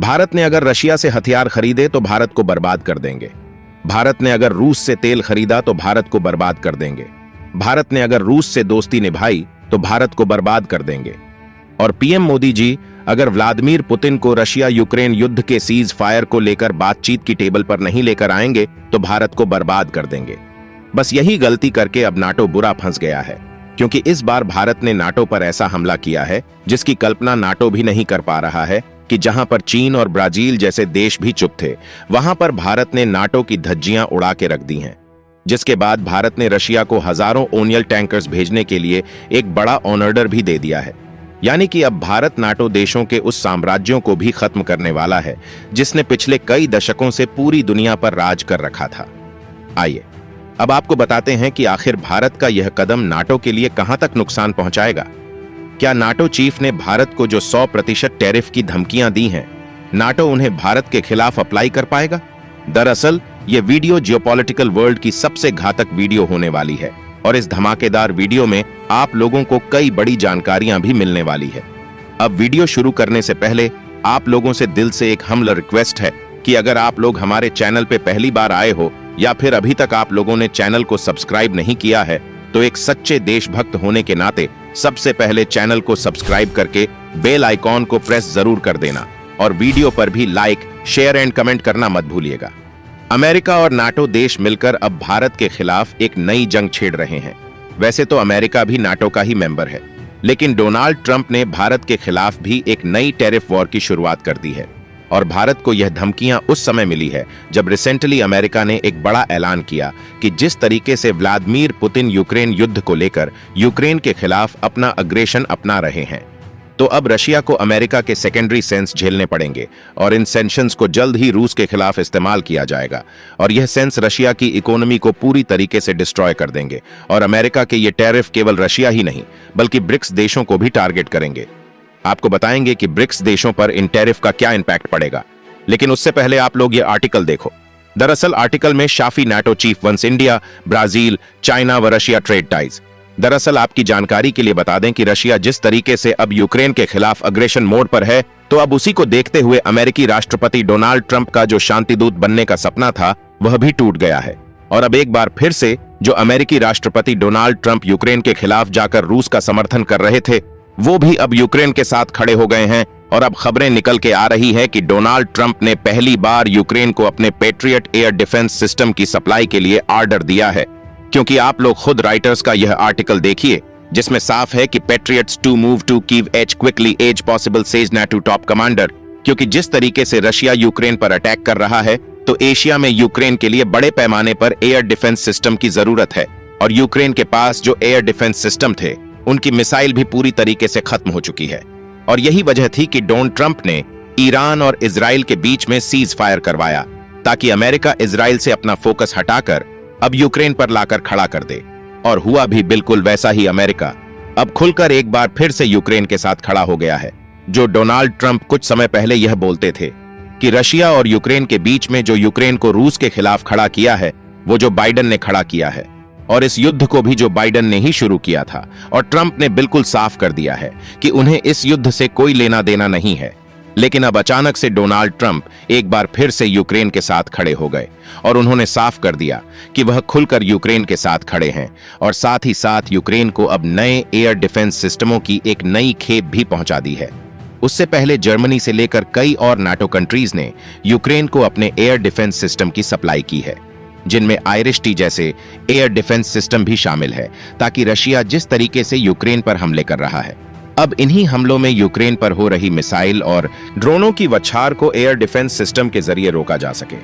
भारत ने अगर रशिया से हथियार खरीदे तो भारत को बर्बाद कर देंगे। भारत ने अगर रूस से तेल खरीदा तो भारत को बर्बाद कर देंगे। भारत ने अगर रूस से दोस्ती निभाई तो भारत को बर्बाद कर देंगे। और पीएम मोदी जी अगर व्लादिमीर पुतिन को रशिया यूक्रेन युद्ध के सीज फायर को लेकर बातचीत की टेबल पर नहीं लेकर आएंगे तो भारत को बर्बाद कर देंगे। बस यही गलती करके अब नाटो बुरा फंस गया है, क्योंकि इस बार भारत ने नाटो पर ऐसा हमला किया है जिसकी कल्पना नाटो भी नहीं कर पा रहा है कि जहां पर चीन और ब्राजील जैसे देश भी चुप थे, वहां पर भारत ने नाटो की धज्जियां उड़ा के रख दी हैं। जिसके बाद भारत ने रशिया को हजारों ओनियल टैंकर्स भेजने के लिए एक बड़ा ऑर्डर भी दे दिया है। यानी कि अब भारत नाटो देशों के उस साम्राज्यों को भी खत्म करने वाला है जिसने पिछले कई दशकों से पूरी दुनिया पर राज कर रखा था। आइए अब आपको बताते हैं कि आखिर भारत का यह कदम नाटो के लिए कहां तक नुकसान पहुंचाएगा। क्या नाटो चीफ ने भारत को जो 100% टैरिफ की धमकियां दी हैं, नाटो उन्हें भारत के खिलाफ अप्लाई कर पाएगा? दरअसल यह वीडियो जियोपॉलिटिकल वर्ल्ड की सबसे घातक वीडियो होने वाली है और इस धमाकेदार वीडियो में आप लोगों को कई बड़ी जानकारियां भी मिलने वाली है। अब वीडियो शुरू करने से पहले आप लोगों से दिल से एक हम्बल रिक्वेस्ट है कि अगर आप लोग हमारे चैनल पे पहली बार आए हो या फिर अभी तक आप लोगों ने चैनल को सब्सक्राइब नहीं किया है, तो एक सच्चे देशभक्त होने के नाते सबसे पहले चैनल को सब्सक्राइब करके बेल आइकॉन को प्रेस जरूर कर देना और वीडियो पर भी लाइक, शेयर एंड कमेंट करना मत भूलिएगा। अमेरिका और नाटो देश मिलकर अब भारत के खिलाफ एक नई जंग छेड़ रहे हैं। वैसे तो अमेरिका भी नाटो का ही मेंबर है, लेकिन डोनाल्ड ट्रंप ने भारत के खिलाफ भी एक नई टैरिफ वॉर की शुरुआत कर दी है। और भारत को यह धमकियां उस समय मिली है जब रिसेंटली अमेरिका ने एक बड़ा ऐलान किया कि जिस तरीके से व्लादिमीर पुतिन यूक्रेन युद्ध को लेकर यूक्रेन के खिलाफ अपना अग्रेशन अपना रहे हैं, तो अब रशिया को अमेरिका के सेकेंडरी सेंस झेलने पड़ेंगे और इन सैंक्शंस को जल्द ही रूस के खिलाफ इस्तेमाल किया जाएगा और यह सेंस रशिया की इकोनॉमी को पूरी तरीके से डिस्ट्रॉय कर देंगे। और अमेरिका के ये टैरिफ केवल रशिया ही नहीं बल्कि ब्रिक्स देशों को भी टारगेट करेंगे। आपको बताएंगे कि ब्रिक्स देशों पर इन टैरिफ का क्या इंपैक्ट पड़ेगा, लेकिन उससे पहले आप लोग ये आर्टिकल देखो। दरअसल आर्टिकल में शाफी NATO chief warns India, Brazil, China व रशिया ट्रेड टाइज। दरअसल आपकी जानकारी के लिए बता दें कि रशिया जिस तरीके से अब यूक्रेन के खिलाफ अग्रेशन मोड पर है, तो अब उसी को देखते हुए अमेरिकी राष्ट्रपति डोनाल्ड ट्रंप का जो शांति दूत बनने का सपना था वह भी टूट गया है। और अब एक बार फिर से जो अमेरिकी राष्ट्रपति डोनाल्ड ट्रंप यूक्रेन के खिलाफ जाकर रूस का समर्थन कर रहे थे, वो भी अब यूक्रेन के साथ खड़े हो गए हैं। और अब खबरें निकल के आ रही है कि डोनाल्ड ट्रंप ने पहली बार यूक्रेन को अपने पैट्रियट एयर डिफेंस सिस्टम की सप्लाई के लिए ऑर्डर दिया है। क्योंकि आप लोग खुद राइटर्स का यह आर्टिकल देखिए जिसमें साफ है कि Patriots to move to Kyiv as quickly as possible says NATO top commander. क्योंकि जिस तरीके से रशिया यूक्रेन पर अटैक कर रहा है, तो एशिया में यूक्रेन के लिए बड़े पैमाने पर एयर डिफेंस सिस्टम की जरूरत है। और यूक्रेन के पास जो एयर डिफेंस सिस्टम थे, उनकी मिसाइल भी पूरी तरीके से खत्म हो चुकी है। और यही वजह थी कि डोनाल्ड ट्रंप ने ईरान और इजराइल के बीच में सीज फायर करवाया, ताकि अमेरिका इजराइल से अपना फोकस हटाकर अब यूक्रेन पर लाकर खड़ा कर दे। और हुआ भी बिल्कुल वैसा ही। अमेरिका अब खुलकर एक बार फिर से यूक्रेन के साथ खड़ा हो गया है। जो डोनाल्ड ट्रंप कुछ समय पहले यह बोलते थे कि रशिया और यूक्रेन के बीच में जो यूक्रेन को रूस के खिलाफ खड़ा किया है, वो जो बाइडेन ने खड़ा किया है। और इस युद्ध को भी जो बाइडेन ने ही शुरू किया था। और ट्रंप ने बिल्कुल साफ कर दिया है कि उन्हें इस युद्ध से कोई लेना देना नहीं है। लेकिन अब अचानक से डोनाल्ड ट्रंप एक बार फिर से यूक्रेन के साथ खड़े हो गए और उन्होंने साफ कर दिया कि वह खुलकर यूक्रेन के साथ खड़े हैं। और साथ ही साथ यूक्रेन को अब नए एयर डिफेंस सिस्टमों की एक नई खेप भी पहुंचा दी है। उससे पहले जर्मनी से लेकर कई और नाटो कंट्रीज ने यूक्रेन को अपने एयर डिफेंस सिस्टम की सप्लाई की है, जिनमें आयरिश-टी जैसे एयर डिफेंस सिस्टम भी शामिल है, ताकि रशिया जिस तरीके से यूक्रेन पर हमले कर रहा है, अब इन्हीं हमलों में यूक्रेन पर हो रही मिसाइल और ड्रोनों की बौछार को एयर डिफेंस सिस्टम के जरिए रोका जा सके।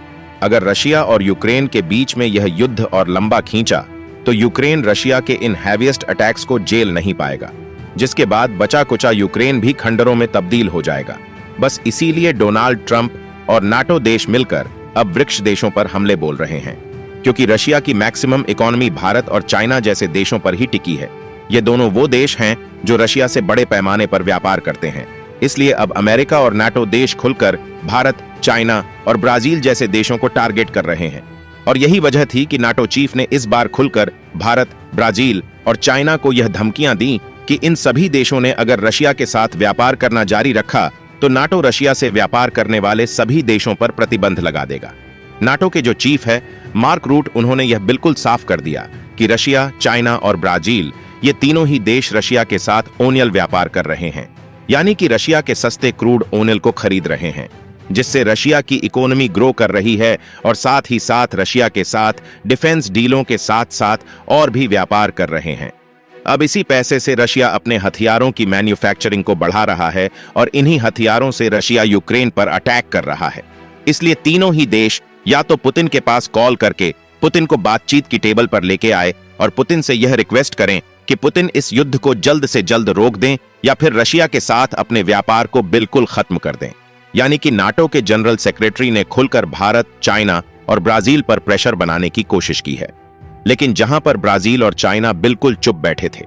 अगर रशिया और यूक्रेन के बीच में यह युद्ध और लंबा खींचा, तो यूक्रेन रशिया के इन हैवीएस्ट अटैक्स को झेल नहीं पाएगा, जिसके बाद बचा कुचा यूक्रेन भी खंडरों में तब्दील हो जाएगा। बस इसीलिए डोनाल्ड ट्रंप और नाटो देश मिलकर अब ब्रिक्स देशों पर हमले बोल रहे हैं, क्योंकि रशिया की मैक्सिमम इकोनॉमी भारत और चाइना जैसे देशों पर ही टिकी है। ये दोनों वो देश हैं जो रशिया से बड़े पैमाने पर व्यापार करते हैं। इसलिए अब अमेरिका और नाटो देश खुलकर भारत, चाइना और ब्राजील जैसे देशों को टारगेट कर रहे हैं। और यही वजह थी कि नाटो चीफ ने इस बार खुलकर भारत, ब्राजील और चाइना को यह धमकियां दी कि इन सभी देशों ने अगर रशिया के साथ व्यापार करना जारी रखा, तो नाटो रशिया से व्यापार करने वाले सभी देशों पर प्रतिबंध लगा देगा। नाटो के जो चीफ है मार्क रूट, उन्होंने यह बिल्कुल साफ कर दिया कि रशिया, चाइना और ब्राजील ये तीनों ही देश रशिया के साथ ओनियल व्यापार कर रहे हैं, यानी कि रशिया के सस्ते क्रूड ओनियल को खरीद रहे हैं, जिससे रशिया की इकोनॉमी ग्रो कर रही है और साथ ही साथ रशिया के साथ डिफेंस डीलों के साथ साथ और भी व्यापार कर रहे हैं। अब इसी पैसे से रशिया अपने हथियारों की मैन्युफैक्चरिंग को बढ़ा रहा है और इन्हीं हथियारों से रशिया यूक्रेन पर अटैक कर रहा है। इसलिए तीनों ही देश या तो पुतिन के पास कॉल करके पुतिन को बातचीत की टेबल पर लेके आए और पुतिन से यह रिक्वेस्ट करें कि पुतिन इस युद्ध को जल्द से जल्द रोक दें, या फिर रशिया के साथ अपने व्यापार को बिल्कुल खत्म कर दें। यानी कि नाटो के जनरल सेक्रेटरी ने खुलकर भारत, चाइना और ब्राजील पर प्रेशर बनाने की कोशिश की है। लेकिन जहां पर ब्राजील और चाइना बिल्कुल चुप बैठे थे,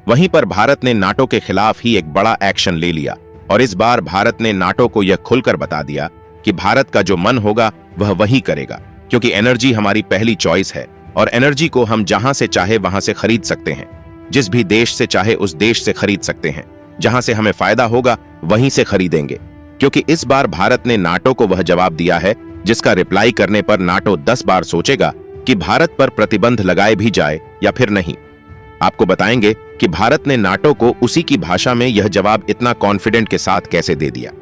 वहीं पर भारत ने नाटो के खिलाफ ही एक बड़ा एक्शन ले लिया और इस बार भारत ने नाटो को यह खुलकर बता दिया कि भारत का जो मन होगा वह वही करेगा, क्योंकि एनर्जी हमारी पहली चॉइस है और एनर्जी को हम जहां से चाहे वहां से खरीद सकते हैं, जिस भी देश से चाहे उस देश से खरीद सकते हैं। जहां से हमें फायदा होगा वहीं से खरीदेंगे, क्योंकि इस बार भारत ने नाटो को वह जवाब दिया है जिसका रिप्लाई करने पर नाटो 10 बार सोचेगा कि भारत पर प्रतिबंध लगाए भी जाए या फिर नहीं। आपको बताएंगे कि भारत ने नाटो को उसी की भाषा में यह जवाब इतना कॉन्फिडेंट के साथ कैसे दे दिया।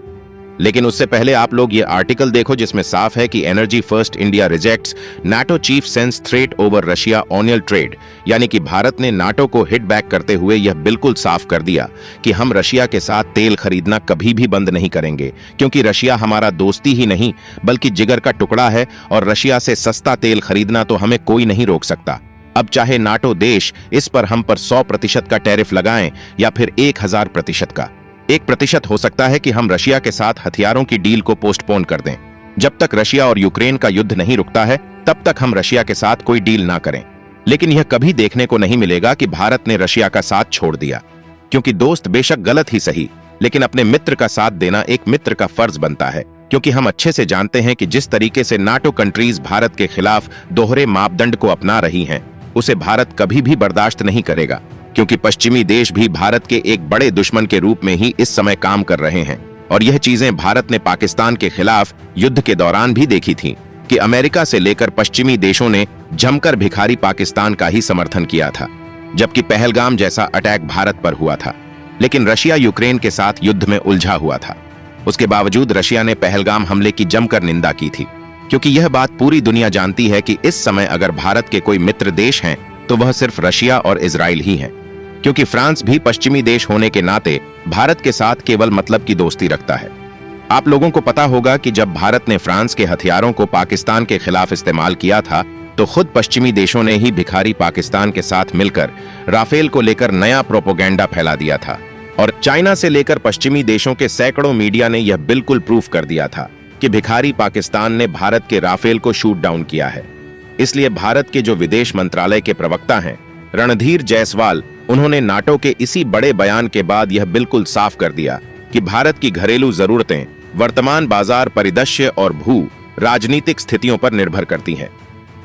लेकिन उससे पहले आप लोग ये आर्टिकल देखो जिसमें साफ है कि energy first India rejects NATO chief sanctions threat over Russia oil trade, यानी कि भारत ने नाटो को हिट बैक करते हुए यह बिल्कुल साफ कर दिया कि हम रशिया के साथ तेल खरीदना कभी भी बंद नहीं करेंगे, क्योंकि रशिया हमारा दोस्ती ही नहीं बल्कि जिगर का टुकड़ा है और रशिया से सस्ता तेल खरीदना तो हमें कोई नहीं रोक सकता। अब चाहे नाटो देश इस पर हम पर 100% का टैरिफ लगाएं या फिर 1000% का, 1% हो सकता है कि हम रशिया के साथ हथियारों की डील को पोस्टपोन कर दें। जब तक रशिया और यूक्रेन का युद्ध नहीं रुकता है तब तक हम रशिया के साथ कोई डील ना करें। लेकिन यह कभी देखने को नहीं मिलेगा कि भारत ने रशिया का साथ छोड़ दिया, क्योंकि दोस्त बेशक गलत ही सही, लेकिन अपने मित्र का साथ देना एक मित्र का फर्ज बनता है। क्योंकि हम अच्छे से जानते हैं कि जिस तरीके से नाटो कंट्रीज भारत के खिलाफ दोहरे मापदंड को अपना रही हैं, उसे भारत कभी भी बर्दाश्त नहीं करेगा, क्योंकि पश्चिमी देश भी भारत के एक बड़े दुश्मन के रूप में ही इस समय काम कर रहे हैं। और यह चीजें भारत ने पाकिस्तान के खिलाफ युद्ध के दौरान भी देखी थी कि अमेरिका से लेकर पश्चिमी देशों ने जमकर भिखारी पाकिस्तान का ही समर्थन किया था, जबकि पहलगाम जैसा अटैक भारत पर हुआ था। लेकिन रशिया यूक्रेन के साथ युद्ध में उलझा हुआ था। उसके बावजूद रशिया ने पहलगाम हमले की जमकर निंदा की थी, क्योंकि यह बात पूरी दुनिया जानती है कि इस समय अगर भारत के कोई मित्र देश हैं तो वह सिर्फ रशिया और इजराइल ही हैं, क्योंकि फ्रांस भी पश्चिमी देश होने के नाते भारत के साथ केवल मतलब की दोस्ती रखता है। आप लोगों को पता होगा कि जब भारत ने फ्रांस के हथियारों को पाकिस्तान के खिलाफ इस्तेमाल किया था तो खुद पश्चिमी देशों ने ही भिखारी पाकिस्तान के साथ मिलकर राफेल को लेकर नया प्रोपोगेंडा फैला दिया था। और चाइना से लेकर पश्चिमी देशों के सैकड़ों मीडिया ने यह बिल्कुल प्रूफ कर दिया था कि भिखारी पाकिस्तान ने भारत के राफेल को शूट डाउन किया है। इसलिए भारत के जो विदेश मंत्रालय के प्रवक्ता हैं रणधीर जायसवाल, उन्होंने नाटो के इसी बड़े बयान के बाद यह बिल्कुल साफ कर दिया कि भारत की घरेलू जरूरतें वर्तमान बाजार परिदृश्य और भू राजनीतिक स्थितियों पर निर्भर करती हैं।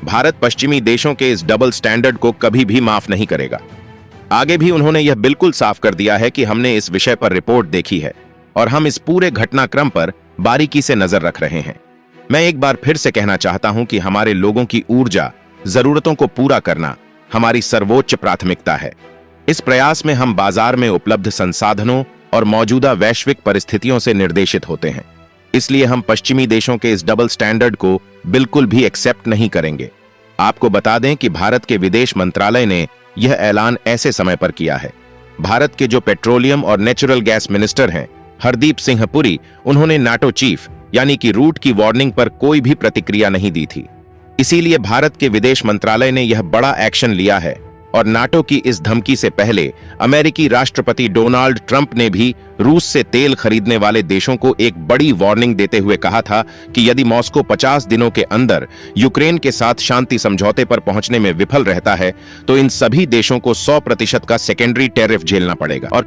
भारत पश्चिमी देशों के इस डबल स्टैंडर्ड को कभी भी माफ नहीं करेगा। आगे भी उन्होंने यह बिल्कुल साफ कर दिया है कि हमने इस विषय पर रिपोर्ट देखी है और हम इस पूरे घटनाक्रम पर बारीकी से नजर रख रहे हैं। मैं एक बार फिर से कहना चाहता हूं कि हमारे लोगों की ऊर्जा जरूरतों को पूरा करना हमारी सर्वोच्च प्राथमिकता है। इस प्रयास में हम बाजार में उपलब्ध संसाधनों और मौजूदा वैश्विक परिस्थितियों से निर्देशित होते हैं। इसलिए हम पश्चिमी देशों के इस डबल स्टैंडर्ड को बिल्कुल भी एक्सेप्ट नहीं करेंगे। आपको बता दें कि भारत के विदेश मंत्रालय ने यह ऐलान ऐसे समय पर किया है। भारत के जो पेट्रोलियम और नेचुरल गैस मिनिस्टर हैं हरदीप सिंह पुरी, उन्होंने नाटो चीफ यानी कि रूट की वार्निंग पर कोई भी प्रतिक्रिया नहीं दी थी। इसीलिए भारत के विदेश मंत्रालय ने यह बड़ा एक्शन लिया है। और नाटो की इस धमकी से पहले अमेरिकी राष्ट्रपति डोनाल्ड ट्रंप ने भी रूस से तेल खरीदने वाले देशों को एक बड़ी वार्निंग देते हुए कहा था कि यदि मॉस्को 50 दिनों के अंदर यूक्रेन के साथ शांति समझौते पर पहुंचने में विफल रहता है तो इन सभी देशों को 100% का सेकेंडरी टैरिफ झेलना पड़ेगा। और